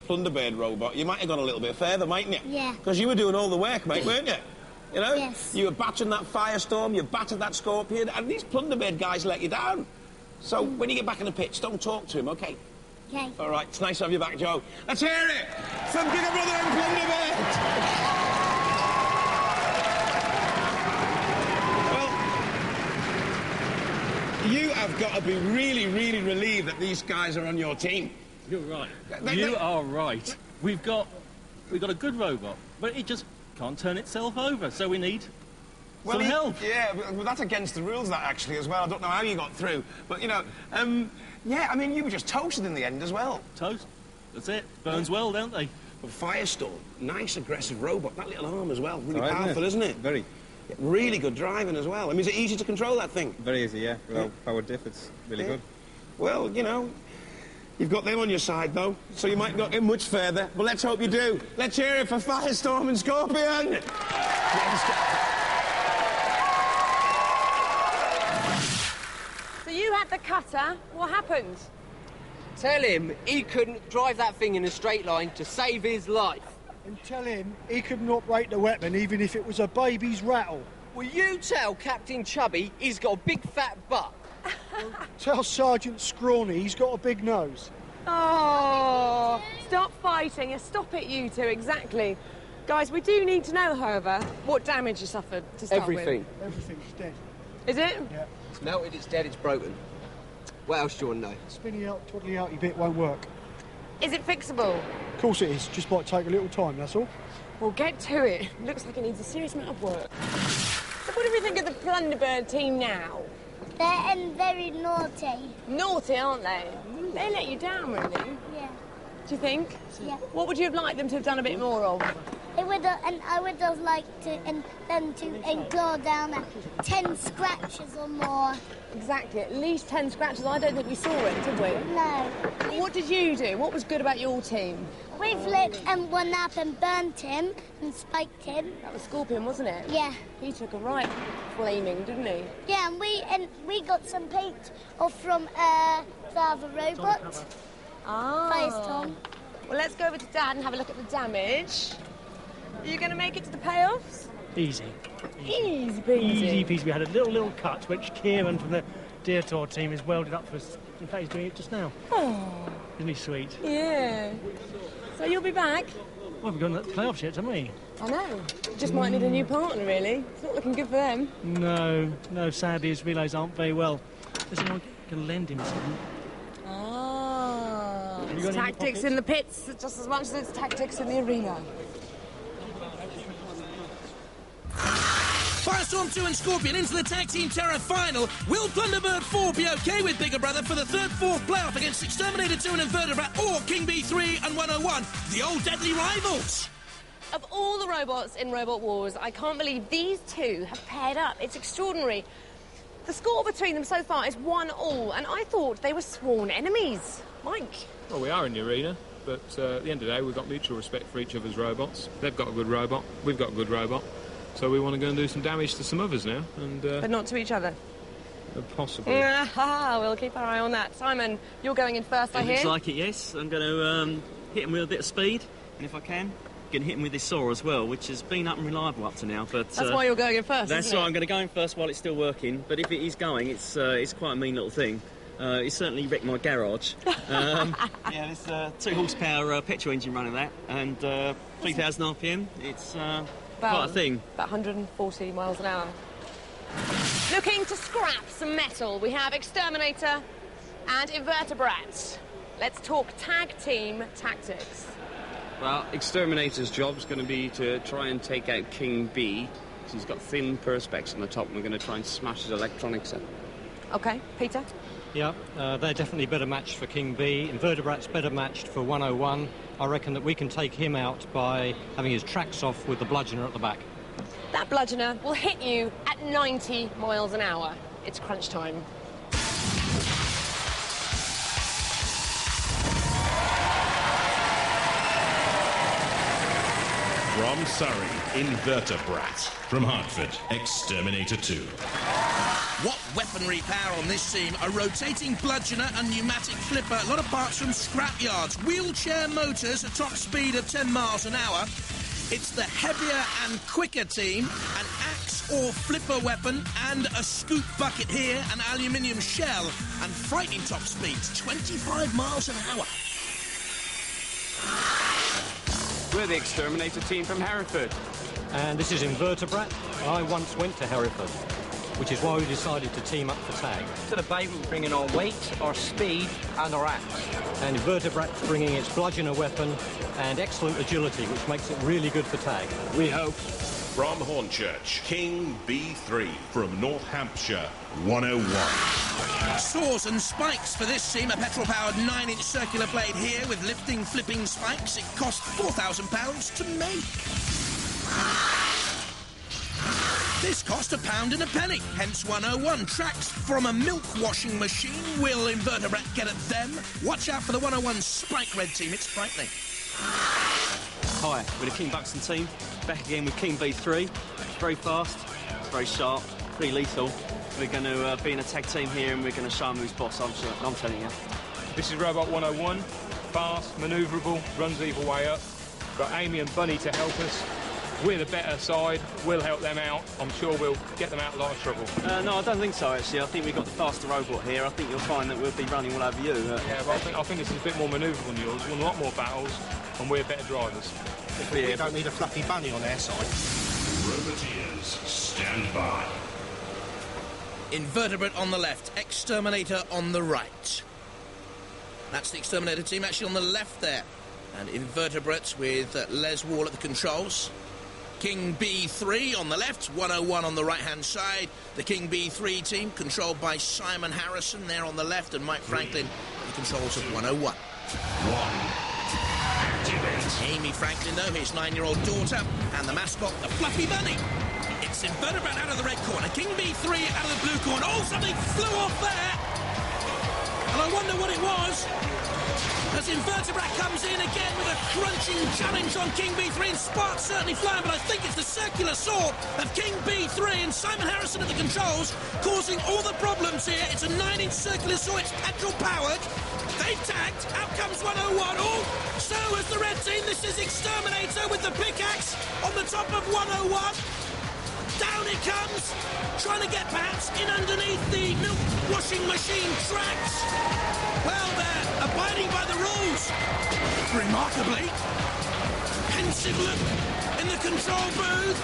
Plunderbird robot, you might have gone a little bit further, mightn't you? Yeah. Because you were doing all the work, mate, weren't you? You know? Yes. You were battering that Firestorm, you battered that Scorpion, and these Plunderbird guys let you down. So when you get back in the pitch, don't talk to him, OK? Okay. All right, it's nice to have you back, Joe. Let's hear it from Bigger Brother and Plunderbird. Well, you have got to be really, really relieved that these guys are on your team. You're right. You are right. We've got a good robot, but it just can't turn itself over, so we need some help. Yeah, well, that's against the rules, that, actually, as well. I don't know how you got through. But, you know, yeah, I mean, you were just toasted in the end as well. Toast? That's it. Burns well, don't they? Well, Firestorm, nice, aggressive robot. That little arm as well. Really powerful, isn't it? Very. Yeah, really good driving as well. I mean, is it easy to control that thing? Very easy, yeah. Without power diff, it's really good. Well, you know, you've got them on your side, though, so you might not get much further. But let's hope you do. Let's hear it for Firestorm and Scorpion. So you had the cutter. What happened? Tell him he couldn't drive that thing in a straight line to save his life. And tell him he couldn't operate the weapon even if it was a baby's rattle. Will you tell Captain Chubby he's got a big fat butt? Tell Sergeant Scrawny he's got a big nose. Oh, stop fighting. Stop it, you two, exactly. Guys, we do need to know, however, what damage you suffered to start Everything. with. Everything's dead. Is it? Yeah. It's melted, it's dead, it's broken. What else do you want to know? Spinny out, twiddly outy bit won't work. Is it fixable? Of course it is, just might take a little time, that's all. Well, get to it. Looks like it needs a serious amount of work. So what do we think of the Plunderbird team now? They're very naughty. Naughty, aren't they? They let you down, really. Yeah. Do you think? Yeah. What would you have liked them to have done a bit more of? I would have liked them to go down at 10 scratches or more. Exactly, at least 10 scratches. I don't think we saw it, did we? No. What did you do? What was good about your team? We've lit one up and burnt him and spiked him. That was Scorpion, wasn't it? Yeah. He took a right flaming, didn't he? Yeah, and we got some paint off from the other robot. Ah. Firestorm. Well, let's go over to Dad and have a look at the damage. Are you going to make it to the payoffs? Easy. Easy peasy. Easy peasy. We had a little cut, which Kieran from the Deertor team has welded up for us. In fact, he's doing it just now. Oh. Isn't he sweet? Yeah. So you'll be back? Well, we've got the playoffs yet, haven't we? I know. Just might need a new partner, really. It's not looking good for them. No, sadly his relays aren't very well. Listen, I'm going to lend him something. Ah. It's tactics in the pits just as much as it's tactics in the arena. Firestorm 2 and Scorpion into the Tag Team Terror final. Will Plunderbird 4 be OK with Bigger Brother for the third, fourth playoff against X-Terminator 2 and Invertebrat, or King B 3 and 101, the old deadly rivals? Of all the robots in Robot Wars, I can't believe these two have paired up. It's extraordinary. The score between them so far is 1-1, and I thought they were sworn enemies. Mike? Well, we are in the arena, but at the end of the day, we've got mutual respect for each other's robots. They've got a good robot, we've got a good robot. So we want to go and do some damage to some others now. But not to each other? Possibly. We'll keep our eye on that. Simon, you're going in first, I hear? Looks like it, yes. I'm going to hit him with a bit of speed, and if I can, going to hit him with this saw as well, which has been unreliable up to now. But that's why you're going in first, That's isn't why it? I'm going to go in first while it's still working. But if it is going, it's quite a mean little thing. It certainly wrecked my garage. Yeah, there's 2 horsepower petrol engine running that, and 3,000 RPM. It's quite a thing. About 140 miles an hour. Looking to scrap some metal, we have X-Terminator and Invertebrat. Let's talk tag team tactics. Well, X-Terminator's job is going to be to try and take out King B, because he's got thin perspex on the top, and we're going to try and smash his electronics up. OK, Peter? Yeah, they're definitely better matched for King B. Invertebrat's better matched for 101. I reckon that we can take him out by having his tracks off with the bludgeoner at the back. That bludgeoner will hit you at 90 miles an hour. It's crunch time. From Surrey, Invertebrat. From Hartford, X-Terminator 2. What weaponry power on this team. A rotating bludgeoner, a pneumatic flipper, a lot of parts from scrap yards, wheelchair motors, a top speed of 10 miles an hour. It's the heavier and quicker team, an axe or flipper weapon, and a scoop bucket here, an aluminium shell, and frightening top speeds, 25 miles an hour. We're the X-Terminator team from Hereford. And this is Invertebrat. I once went to Hereford, which is why we decided to team up for tag. To the bay, we're bringing our weight, our speed, and our axe. And Invertebrat's bringing its bludgeoner weapon and excellent agility, which makes it really good for tag. We hope. From Hornchurch, King B3 from North Hampshire, 101. Saws and spikes for this team. A petrol-powered 9-inch circular blade here with lifting, flipping spikes. It cost £4,000 to make. This cost £1 and a penny, hence 101. Tracks from a milk washing machine. Will Invertebrat get at them? Watch out for the 101 Spike Red team. It's frightening. Hi, we're the King Buxton team. Back again with King B3. It's very fast, it's very sharp, pretty lethal. We're going to be in a tag team here and we're going to show them who's boss, I'm telling you. This is Robot 101. Fast, manoeuvrable, runs either way up. Got Amy and Bunny to help us. We're the better side, we'll help them out. I'm sure we'll get them out of a lot of trouble. No, I don't think so, actually. I think we've got the faster robot here. I think you'll find that we'll be running all over you. Yeah, but I think this is a bit more manoeuvrable than yours. We've won a lot more battles, and we're better drivers. We don't need a fluffy bunny on our side. Roboteers, stand by. Invertebrat on the left, X-Terminator on the right. That's the X-Terminator team actually on the left there. And Invertebrat with Les Wall at the controls. King B3 on the left, 101 on the right-hand side. The King B3 team controlled by Simon Harrison there on the left and Mike Franklin at the controls of 101. Amy Franklin, though, his 9-year-old daughter, and the mascot, the Fluffy Bunny. It's Invertebrat out of the red corner, King B3 out of the blue corner. Oh, something flew off there! And I wonder what it was. As Invertebrat comes in again with a crunching challenge on King B3, and sparks certainly flying, but I think it's the circular saw of King B3 and Simon Harrison at the controls causing all the problems here. It's a 9-inch circular saw, it's petrol-powered. They've tagged, out comes 101. Oh, so has the red team. This is X-Terminator with the pickaxe on the top of 101. Down it comes, trying to get perhaps in underneath the milk washing machine tracks. Well, they're abiding by the rules. Remarkably. Pensive look in the control booth.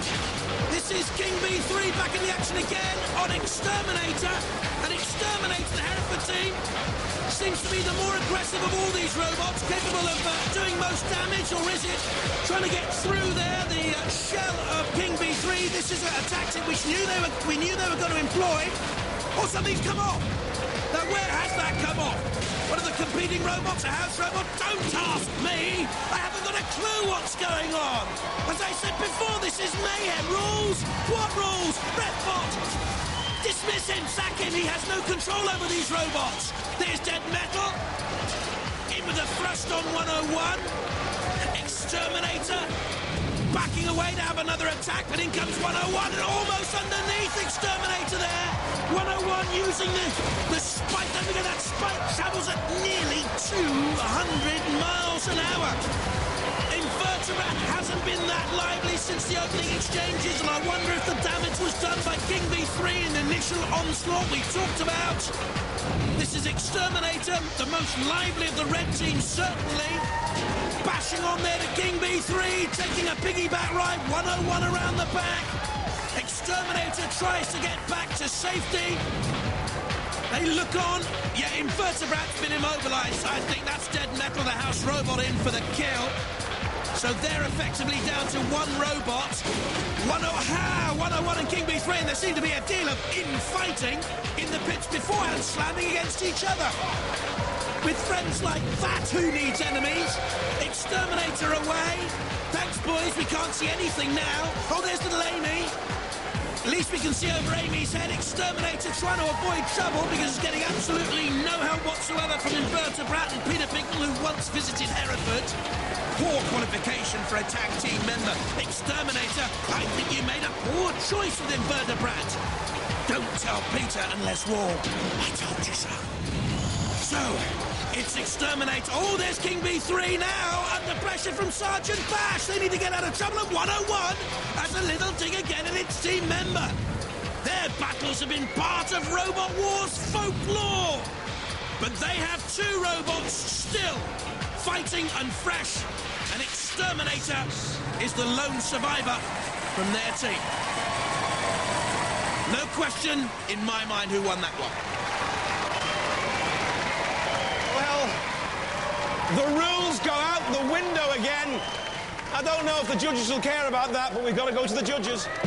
This is King B3 back in the action again on X-Terminator. And X-Terminator, the Hereford team, seems to be the more aggressive of all these robots, capable of doing most damage, or is it trying to get through there? The shell of King B3. This is a tactic we knew they were going to employ. Oh, something's come off. Now, where has that come off? One of the competing robots, a house robot? Don't ask me. I haven't got a clue what's going on. As I said before, this is mayhem. Rules? What rules? Redbot. Dismiss him, sack him. He has no control over these robots. There's Dead Metal. In with a thrust on 101. X-Terminator. Backing away to have another attack, but in comes 101 and almost underneath X-Terminator there. 101 using the spike. Don't forget that spike travels at nearly 200 miles an hour. Invertebrat hasn't been that lively since the opening exchanges, and I wonder if the damage was done by King B3 in the initial onslaught we talked about. This is X-Terminator, the most lively of the red team, certainly. Bashing on there to King B3, taking a piggyback ride, 101 around the back. X-Terminator tries to get back to safety. They look on, yet Invertebrat's been immobilised. I think that's Dead Metal, the house robot, in for the kill. So they're effectively down to one robot. 101 and King B3, and there seemed to be a deal of infighting in the pits beforehand, slamming against each other. With friends like that, who needs enemies? X-Terminator away. Thanks, boys, we can't see anything now. Oh, there's little Amy. At least we can see over Amy's head. Exterminator trying to avoid trouble because it's getting absolutely no help whatsoever from Invertebrat and Peter Pickle, who once visited Hereford. Poor qualification for a tag team member. Exterminator, I think you made a poor choice with Invertebrat. Don't tell Peter unless war. I told you so. So, it's Exterminate. Oh, there's King B3 now, under pressure from Sergeant Bash. They need to get out of trouble at 101 as a little dig again at its team member. Their battles have been part of Robot Wars folklore. But they have two robots still fighting and fresh. And Exterminator is the lone survivor from their team. No question in my mind who won that one. Well, the rules go out the window again. I don't know if the judges will care about that, but we've got to go to the judges.